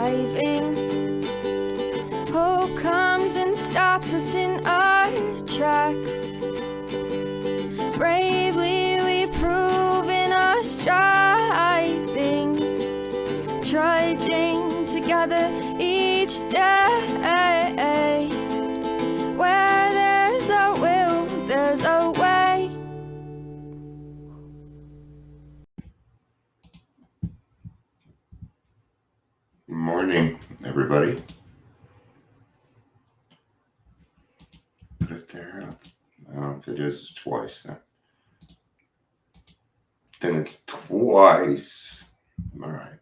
driving. Hope comes and stops us in our tracks. Bravely we prove in our striving, trudging together each day. Where there's a will, there's a way. Good morning, everybody. Put it there. I don't know if it is, it's twice then. Then it's twice. All right.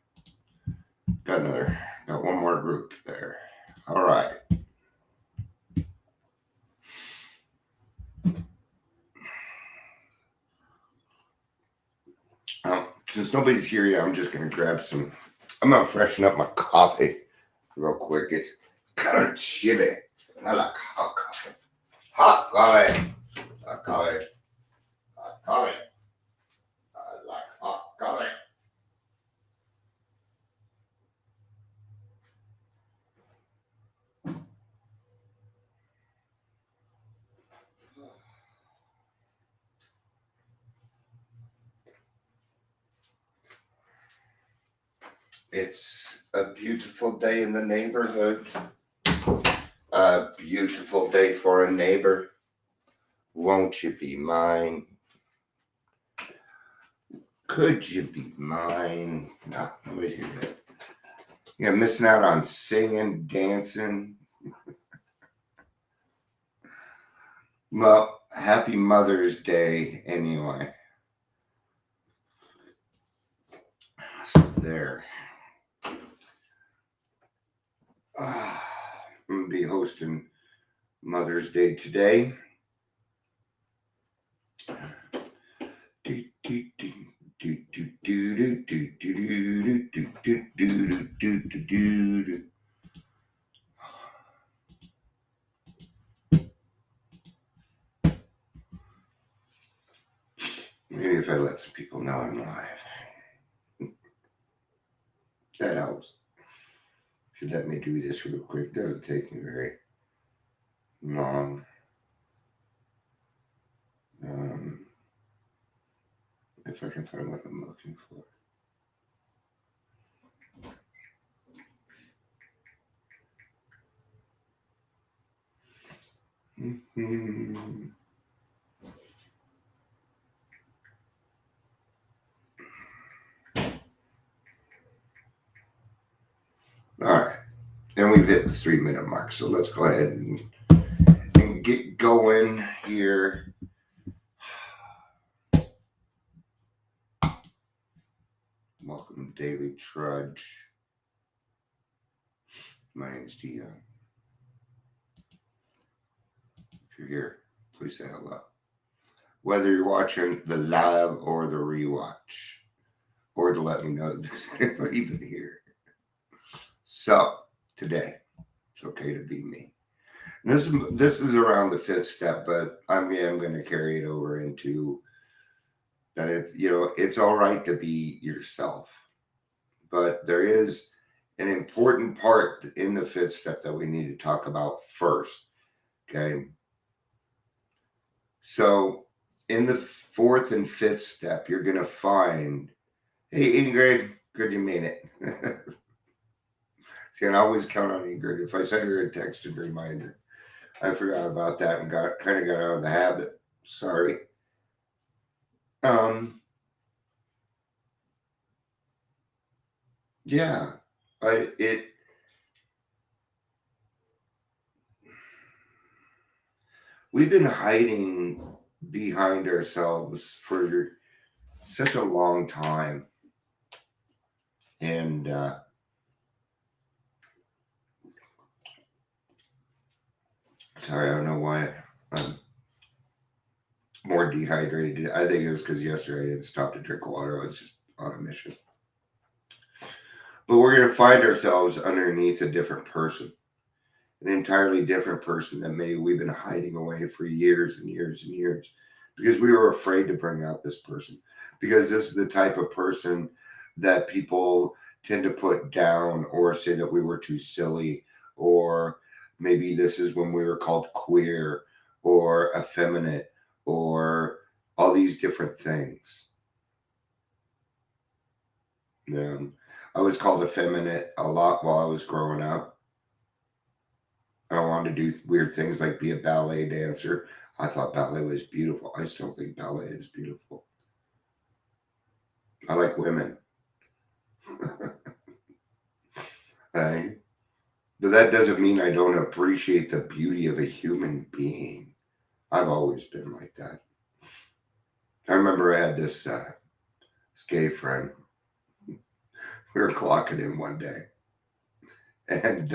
Got one more group there. All right. Since nobody's here yet, I'm just going to grab some. I'm going to freshen up my coffee real quick. It's kind of chilly. I like hot coffee. Hot coffee. Hot coffee. Hot coffee. I like hot coffee. It's a beautiful day in the neighborhood. A beautiful day for a neighbor. Won't you be mine? Could you be mine? No, nobody's here yet. Yeah, missing out on singing, dancing. Well, happy Mother's Day anyway. So there. I'm going to be hosting Mother's Day today. Maybe if I let some people know I'm live. That helps. Should let me do this real quick. Doesn't take me very long. If I can find what I'm looking for. All right, and we've hit the 3-minute mark, so let's go ahead and get going here. Welcome to Daily Trudge. My name's Dion. If you're here, please say hello. Whether you're watching the live or the rewatch, or to let me know that there's anybody even here. So, today, it's okay to be me. And this is around the 5th step, but I'm going to carry it over into that it's all right to be yourself. But there is an important part in the 5th step that we need to talk about first. Okay. So in the 4th and 5th step, you're going to find, hey, Ingrid, good you made it. See, and I always count on Ingrid. If I send her a text and reminder, I forgot about that and got out of the habit. Sorry. Yeah, we've been hiding behind ourselves for such a long time. And sorry, I don't know why I'm more dehydrated. I think it was because yesterday I didn't stop to drink water. I was just on a mission. But we're going to find ourselves underneath a different person, an entirely different person that maybe we've been hiding away for years and years and years because we were afraid to bring out this person, because this is the type of person that people tend to put down or say that we were too silly, or maybe this is when we were called queer or effeminate or all these different things. I was called effeminate a lot while I was growing up. I wanted to do weird things like be a ballet dancer. I thought ballet was beautiful. I still think ballet is beautiful. I like women. Right? But that doesn't mean I don't appreciate the beauty of a human being. I've always been like that. I remember I had this gay friend. We were clocking in one day. And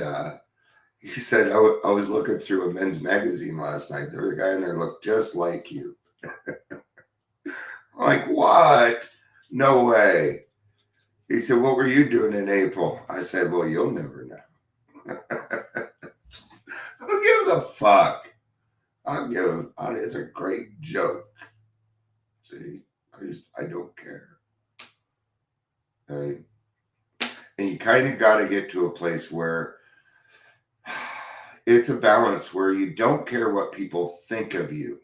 he said, I was looking through a men's magazine last night. There was a guy in there looked just like you. I'm like, what? No way. He said, what were you doing in April? I said, well, you'll never know. Who gives a fuck? It's a great joke. See, I don't care. Right? And you kind of got to get to a place where it's a balance where you don't care what people think of you.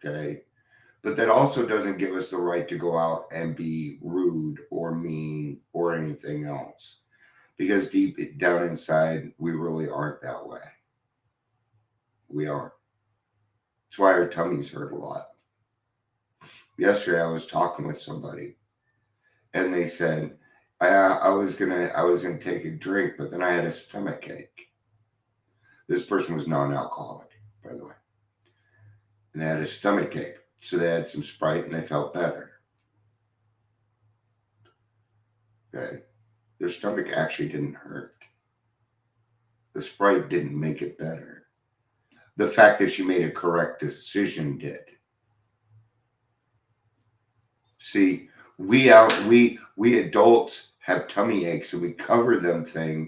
Okay. But that also doesn't give us the right to go out and be rude or mean or anything else. Because deep down inside, we really aren't that way. We aren't. That's why our tummies hurt a lot. Yesterday, I was talking with somebody, and they said, I was gonna take a drink, but then I had a stomach ache. This person was non-alcoholic, by the way. And they had a stomach ache. So they had some Sprite and they felt better. Okay. Their stomach actually didn't hurt. The Sprite didn't make it better. The fact that she made a correct decision did. See, we adults have tummy aches, and we cover them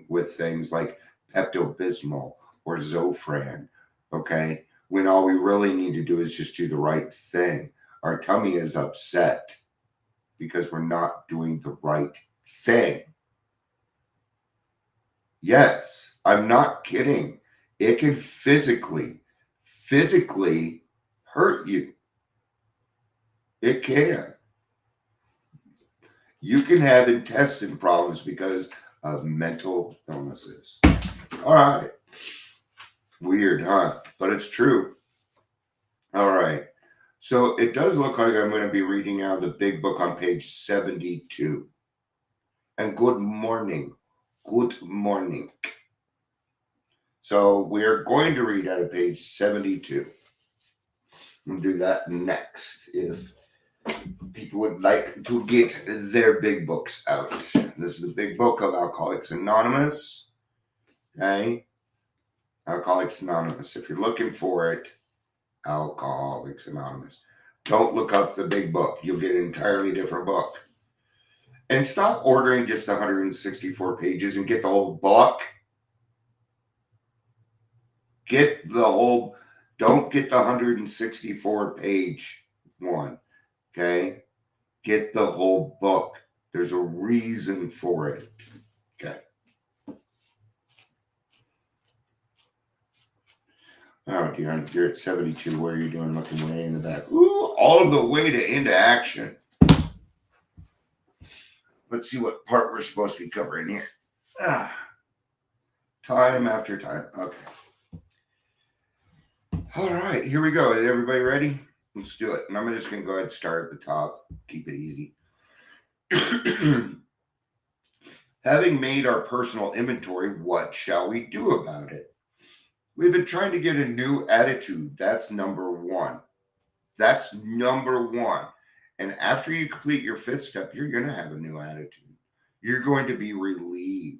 with things like Pepto-Bismol or Zofran, okay? When all we really need to do is just do the right thing. Our tummy is upset because we're not doing the right thing. Yes, I'm not kidding. It can physically hurt you. It can. You can have intestine problems because of mental illnesses. All right. Weird, huh? But it's true. All right. So it does look like I'm going to be reading out of the big book on page 72. And good morning. Good morning. So we're going to read out of page 72. We'll do that next if people would like to get their big books out. This is the big book of Alcoholics Anonymous. Okay? Alcoholics Anonymous. If you're looking for it, Alcoholics Anonymous. Don't look up the big book. You'll get an entirely different book. And stop ordering just 164 pages and get the whole book. Don't get the 164 page one. Okay? Get the whole book. There's a reason for it. Okay. Oh, Dion, you're at 72. What are you doing looking way in the back? Ooh, all the way into action. Let's see what part we're supposed to be covering here. Time after time. Okay. All right, here we go. Is everybody ready? Let's do it. And I'm just going to go ahead and start at the top. Keep it easy. Having made our personal inventory, what shall we do about it? We've been trying to get a new attitude. That's number one. That's number one. And after you complete your fifth step, you're going to have a new attitude. You're going to be relieved.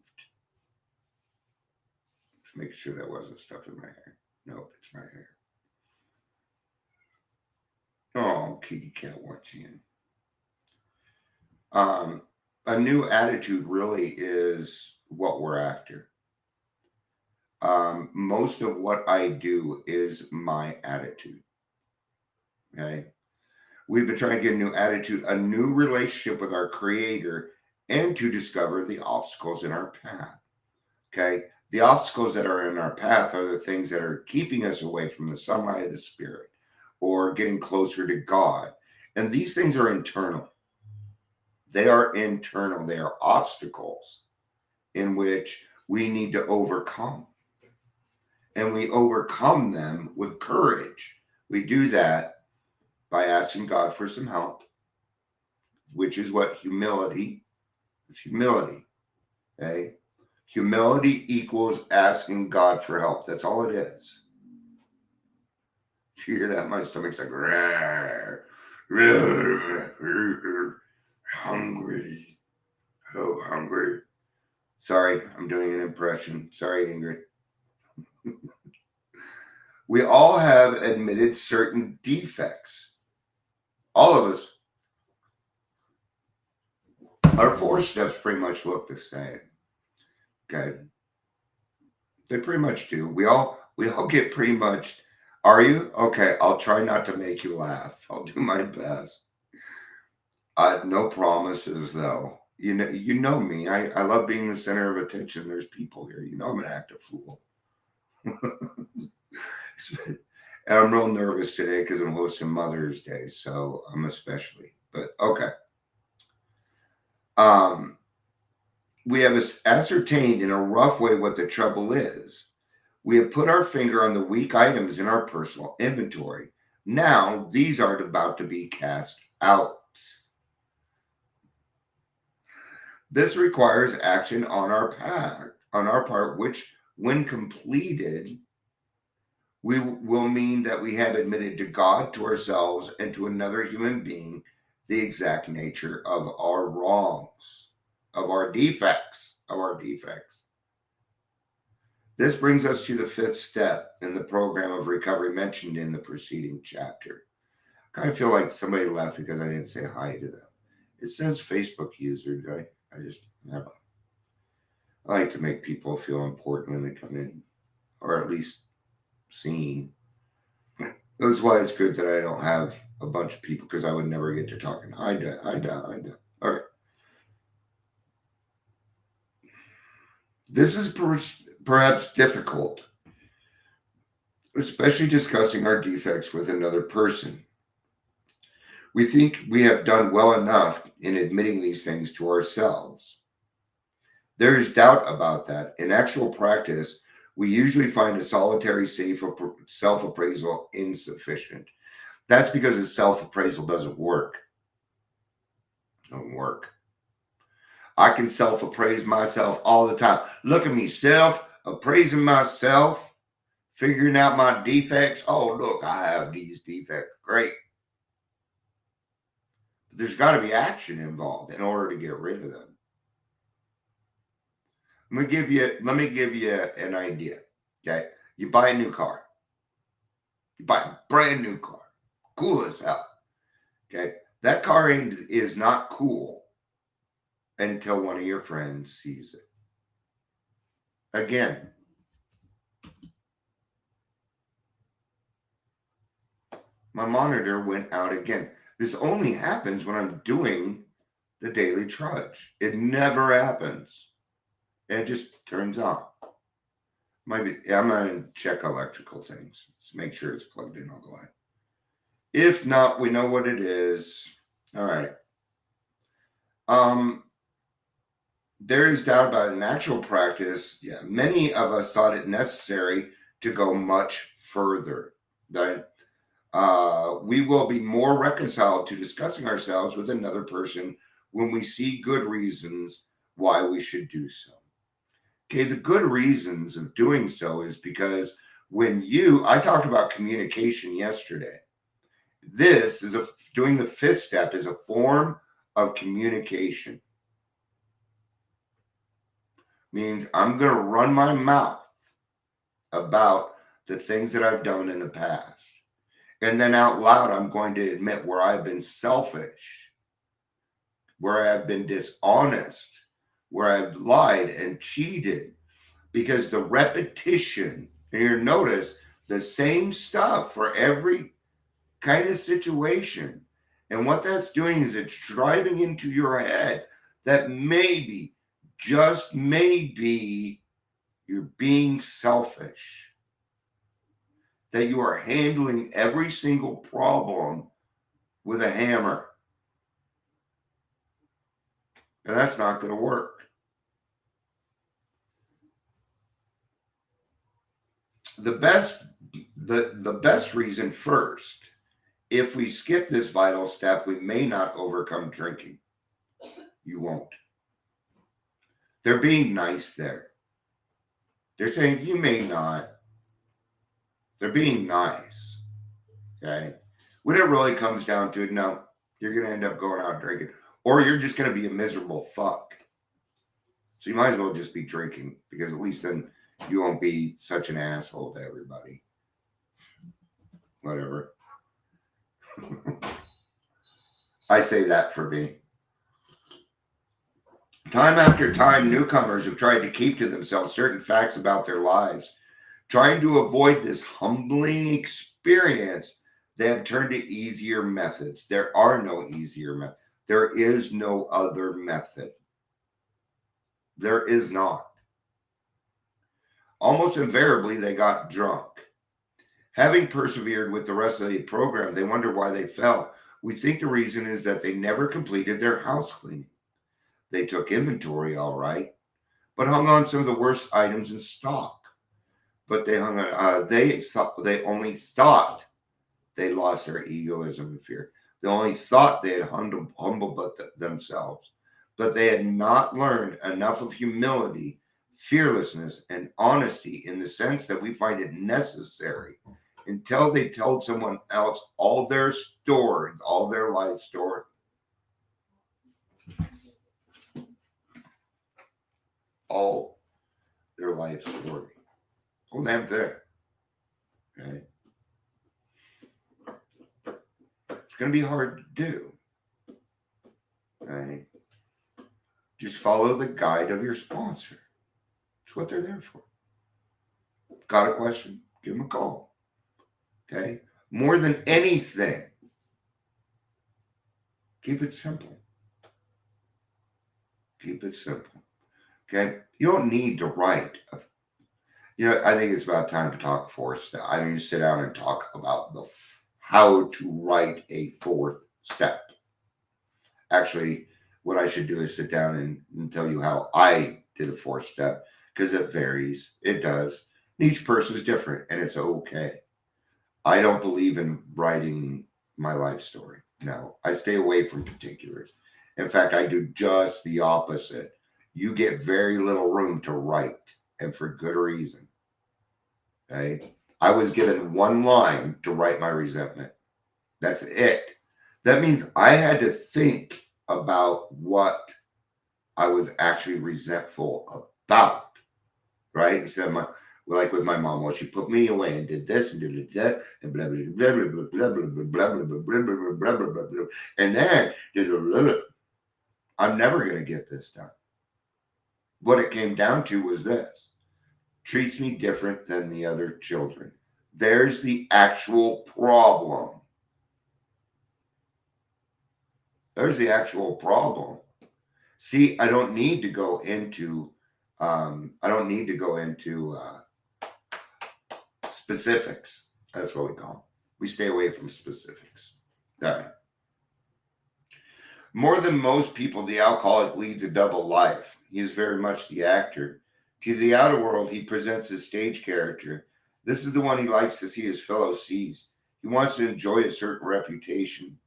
Just making sure that wasn't stuff in my hair. Nope, it's my hair. Oh, kitty cat watching. A new attitude really is what we're after. Most of what I do is my attitude. Okay. We've been trying to get a new attitude, a new relationship with our Creator, and to discover the obstacles in our path. Okay? The obstacles that are in our path are the things that are keeping us away from the sunlight of the Spirit or getting closer to God. And these things are internal. They are internal. They are obstacles in which we need to overcome. And we overcome them with courage. We do that by asking God for some help, which is what humility is. Humility. Okay? Humility equals asking God for help. That's all it is. You hear that? My stomach's like, rawr, rawr, hungry. Oh, hungry. Sorry, I'm doing an impression. Sorry, Ingrid. We all have admitted certain defects. All of us. Our 4 steps pretty much look the same. Okay. They pretty much do. We all get pretty much. Are you? Okay, I'll try not to make you laugh. I'll do my best. No promises though. You know me. I love being the center of attention. There's people here. You know I'm an active fool. And I'm real nervous today because I'm hosting Mother's Day, so I'm especially. But okay. We have ascertained in a rough way what the trouble is. We have put our finger on the weak items in our personal inventory. Now these are about to be cast out. This requires action on our part, which, when completed, will mean that we have admitted to God, to ourselves, and to another human being the exact nature of our wrongs, of our defects, This brings us to the 5th step in the program of recovery mentioned in the preceding chapter. I kind of feel like somebody left because I didn't say hi to them. It says Facebook user. I just never. I like to make people feel important when they come in, or at least seen. That's why it's good that I don't have a bunch of people, because I would never get to talking. I do. Okay. This is perhaps difficult, especially discussing our defects with another person. We think we have done well enough in admitting these things to ourselves. There is doubt about that. In actual practice, we usually find a solitary self-appraisal insufficient. That's because the self-appraisal doesn't work. It don't work. I can self-appraise myself all the time. Look at me, self-appraising myself, figuring out my defects. Oh, look, I have these defects. Great. But there's got to be action involved in order to get rid of them. Let me give you an idea. Okay. You buy a new car. You buy a brand new car. Cool as hell. Okay. That car is not cool until one of your friends sees it. Again. My monitor went out again. This only happens when I'm doing the Daily Trudge. It never happens. It just turns on. I'm going to check electrical things. Just make sure it's plugged in all the way. If not, we know what it is. All right. There is doubt about it. In actual practice, many of us thought it necessary to go much further. Right? We will be more reconciled to discussing ourselves with another person when we see good reasons why we should do so. Okay, the good reasons of doing so is because I talked about communication yesterday. This is doing the 5th step is a form of communication. Means I'm going to run my mouth about the things that I've done in the past. And then out loud, I'm going to admit where I've been selfish, where I've been dishonest, where I've lied and cheated, because the repetition, and you notice the same stuff for every kind of situation. And what that's doing is it's driving into your head that maybe, just maybe, you're being selfish, that you are handling every single problem with a hammer. And that's not going to work. The best reason first, if we skip this vital step, we may not overcome drinking. You won't. They're being nice there. They're saying you may not. They're being nice. Okay. When it really comes down to it, no, you're going to end up going out drinking, or you're just going to be a miserable fuck. So you might as well just be drinking, because at least then you won't be such an asshole to everybody. Whatever. I say that for me. Time after time, newcomers have tried to keep to themselves certain facts about their lives. Trying to avoid this humbling experience, they have turned to easier methods. There are no easier methods. There is no other method. There is not. Almost invariably, they got drunk. Having persevered with the rest of the program, they wonder why they fell. We think the reason is that they never completed their house cleaning. They took inventory, all right, but hung on some of the worst items in stock. But they hung on. They only thought they lost their egoism and fear. They only thought they had humbled themselves, but they had not learned enough of humility, fearlessness, and honesty in the sense that we find it necessary until they told someone else all their story, all their life story. All their life story. Whole damn thing. Okay. It's going to be hard to do. Okay. Just follow the guide of your sponsor. That's what they're there for. Got a question? Give them a call. Okay. More than anything, keep it simple. Keep it simple. Okay. You don't need to write. I think it's about time to talk fourth step. I need to sit down and talk about how to write a fourth step. Actually, what I should do is sit down and tell you how I did a fourth step, because it varies. It does. Each person is different, and it's okay. I don't believe in writing my life story. No, I stay away from particulars. In fact, I do just the opposite. You get very little room to write, and for good reason. Okay? I was given one line to write my resentment. That's it. That means I had to think about what I was actually resentful about, right? Instead of like with my mom, well, she put me away and did this and did that and blah blah blah blah blah blah blah blah blah blah blah blah blah blah blah, and then I'm never gonna get this done. What it came down to was this: treats me different than the other children. There's the actual problem. There's the actual problem. See, I don't need to go into specifics. That's what we call them. We stay away from specifics. All right. More than most people, the alcoholic leads a double life. He is very much the actor. To the outer world, he presents his stage character. This is the one he likes to see his fellows seize. He wants to enjoy a certain reputation,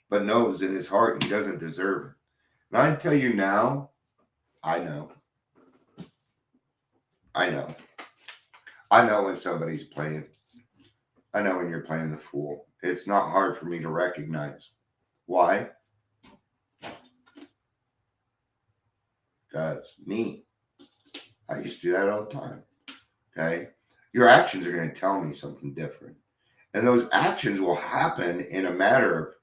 but knows in his heart he doesn't deserve it. And I tell you now, I know. I know when somebody's playing. I know when you're playing the fool. It's not hard for me to recognize. Why? Because me. I used to do that all the time. Okay? Your actions are going to tell me something different. And those actions will happen in a matter of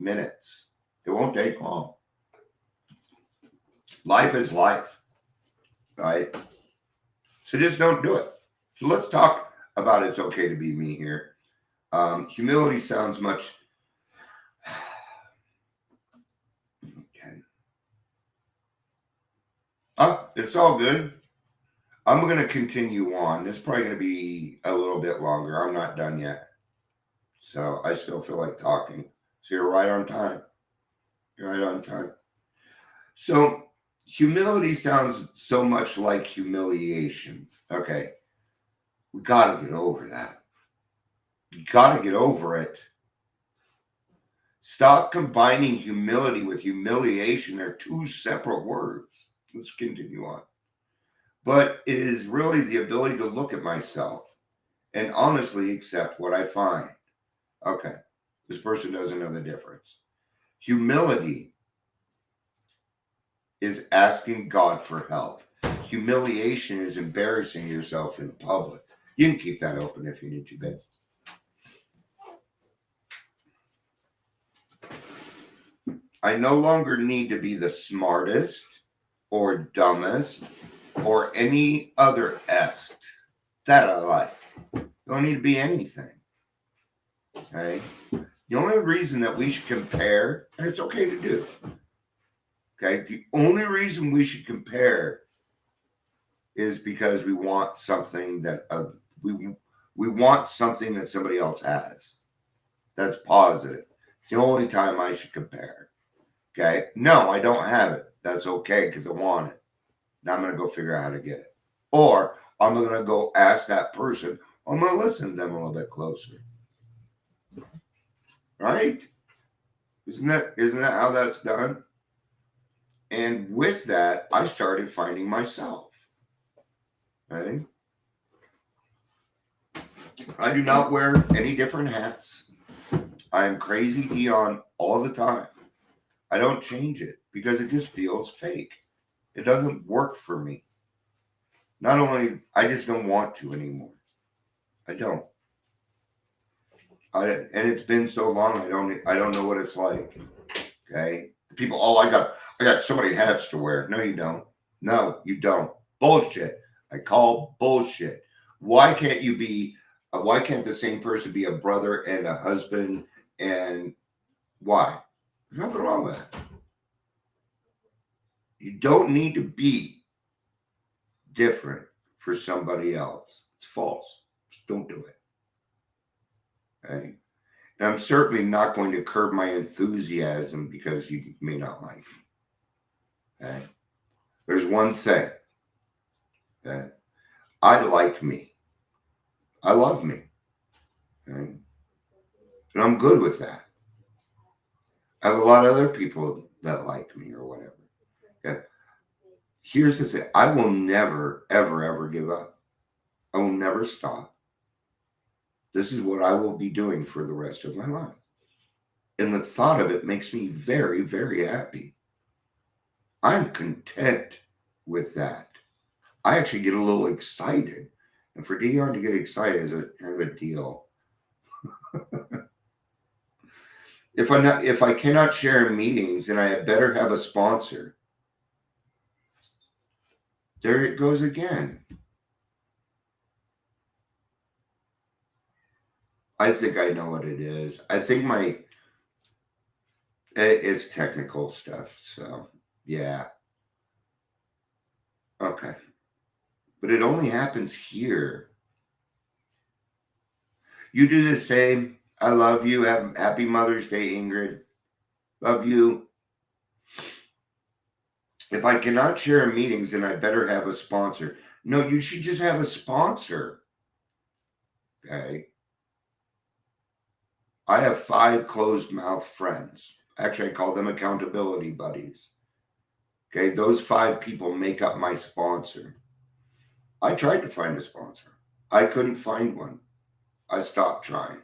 minutes. It won't take long. Life is life. Right? So just don't do it. So let's talk about it's okay to be me here. Humility sounds much... Okay. It's all good. I'm going to continue on. It's probably going to be a little bit longer. I'm not done yet. So I still feel like talking. So you're right on time. You're right on time. So humility sounds so much like humiliation. Okay. We got to get over that. You got to get over it. Stop combining humility with humiliation. They're two separate words. Let's continue on. But it is really the ability to look at myself and honestly accept what I find. Okay, this person doesn't know the difference. Humility is asking God for help. Humiliation is embarrassing yourself in public. You can keep that open if you need to, babe. I no longer need to be the smartest or dumbest or any other est that I like. Don't need to be anything. Okay? The only reason that we should compare, and it's okay to do, okay? The only reason we should compare is because we want something that we want something that somebody else has. That's positive. It's the only time I should compare. Okay? No, I don't have it. That's okay because I want it. Now I'm going to go figure out how to get it. Or I'm going to go ask that person. I'm going to listen to them a little bit closer. Right? Isn't that how that's done? And with that, I started finding myself. Right? I do not wear any different hats. I am crazy Dion all the time. I don't change it because it just feels fake. It doesn't work for me. Not only, I just don't want to anymore. I don't. And it's been so long, I don't know what it's like. Okay? People, I got so many hats to wear. No, you don't. No, you don't. Bullshit. I call bullshit. Why can't the same person be a brother and a husband? And why? There's nothing wrong with that. You don't need to be different for somebody else. It's false. Just don't do it. Okay? And I'm certainly not going to curb my enthusiasm because you may not like me. Okay? There's one thing. Okay? I like me. I love me. Okay? And I'm good with that. I have a lot of other people that like me or whatever. Okay? Here's the thing. I will never, ever, ever give up. I will never stop. This is what I will be doing for the rest of my life. And the thought of it makes me very, very happy. I'm content with that. I actually get a little excited. And for Dion to get excited is a kind of a deal. If I cannot share in meetings, then I better have a sponsor. There it goes again. I think I know what it is. I think it's technical stuff. So, yeah. Okay. But it only happens here. You do the same. I love you. Happy Mother's Day, Ingrid. Love you. If I cannot share in meetings, then I better have a sponsor. No, you should just have a sponsor. Okay. I have 5 closed mouth friends. Actually, I call them accountability buddies. Okay. Those 5 people make up my sponsor. I tried to find a sponsor. I couldn't find one. I stopped trying.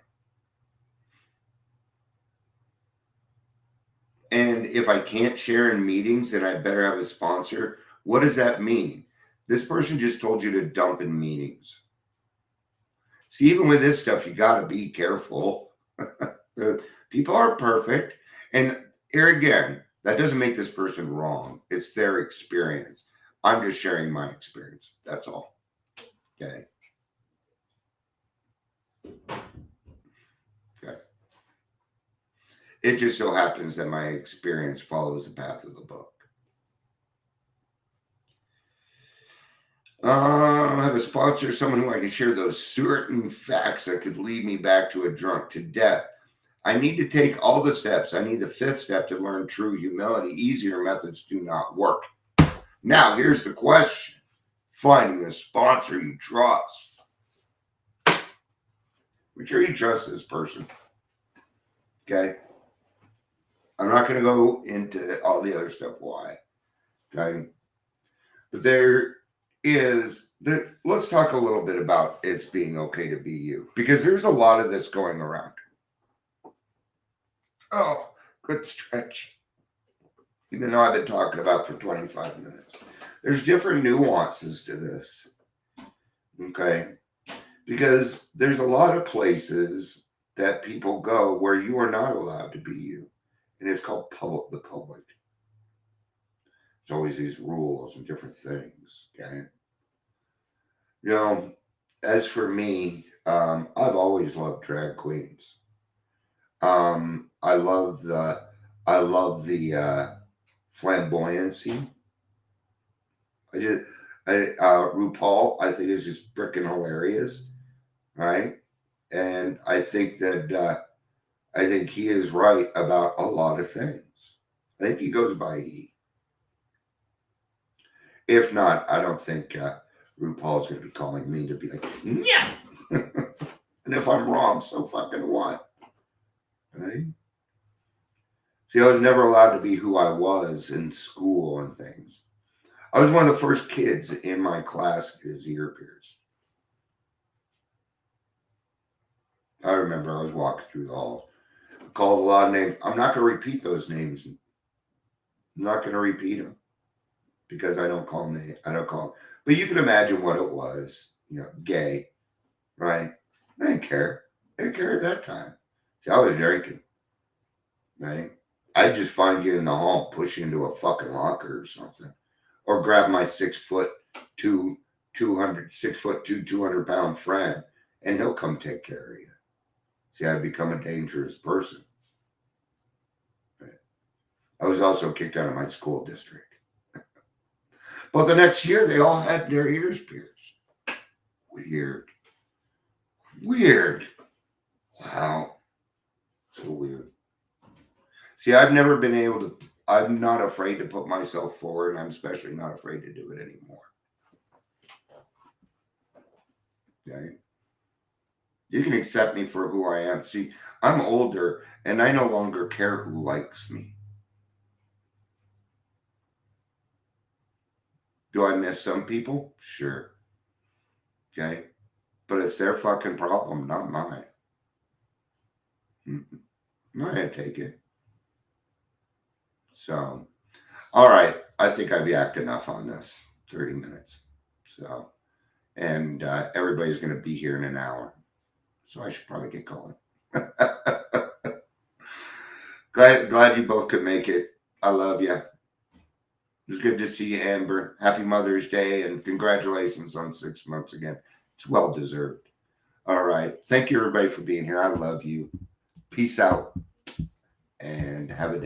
And if I can't share in meetings, then I better have a sponsor. What does that mean? This person just told you to dump in meetings. See, even with this stuff, you got to be careful. People aren't perfect. And here again, that doesn't make this person wrong. It's their experience. I'm just sharing my experience. That's all. Okay. Okay. It just so happens that my experience follows the path of the book. Have a sponsor, someone who I can share those certain facts that could lead me back to a drunk to death. I need to take all the steps. I need the fifth step to learn true humility. Easier methods do not work. Now, here's the question. Finding a sponsor you trust. Make sure you trust this person. Okay? I'm not going to go into all the other stuff why. Okay? But let's talk a little bit about it's being okay to be you. Because there's a lot of this going around. Oh, good stretch. Even though I've been talking about for 25 minutes. There's different nuances to this. Okay? Because there's a lot of places that people go where you are not allowed to be you. And it's called the public. There's always these rules and different things. Okay? You know, as for me, I've always loved drag queens. I love the flamboyancy. RuPaul, I think is just freaking hilarious, right? And I think that I think he is right about a lot of things. I think he goes by he. If not, I don't think RuPaul's going to be calling me to be like, yeah. And if I'm wrong, so fucking what? Right? See, I was never allowed to be who I was in school and things. I was one of the first kids in my class to get his ear pierced. I remember I was walking through the halls. I called a lot of names. I'm not going to repeat those names. I'm not going to repeat them because I don't call them. But you can imagine what it was. You know, gay, right? I didn't care. I didn't care at that time. See, I was drinking, right? I'd just find you in the hall, push you into a fucking locker or something. Or grab my 6'2", 200-pound friend, and he'll come take care of you. See, I've become a dangerous person. I was also kicked out of my school district. But the next year, they all had their ears pierced. Weird. Wow. So weird. See, I've never been able to, I'm not afraid to put myself forward, and I'm especially not afraid to do it anymore. Okay? You can accept me for who I am. See, I'm older, and I no longer care who likes me. Do I miss some people? Sure. Okay? But it's their fucking problem, not mine. I'm not going to take it. So, all right. I think I've yacked enough on this. 30 minutes. So, and everybody's going to be here in an hour. So I should probably get going. Glad you both could make it. I love you. It was good to see you, Amber. Happy Mother's Day, and congratulations on 6 months again. It's well deserved. All right. Thank you, everybody, for being here. I love you. Peace out, and have a day.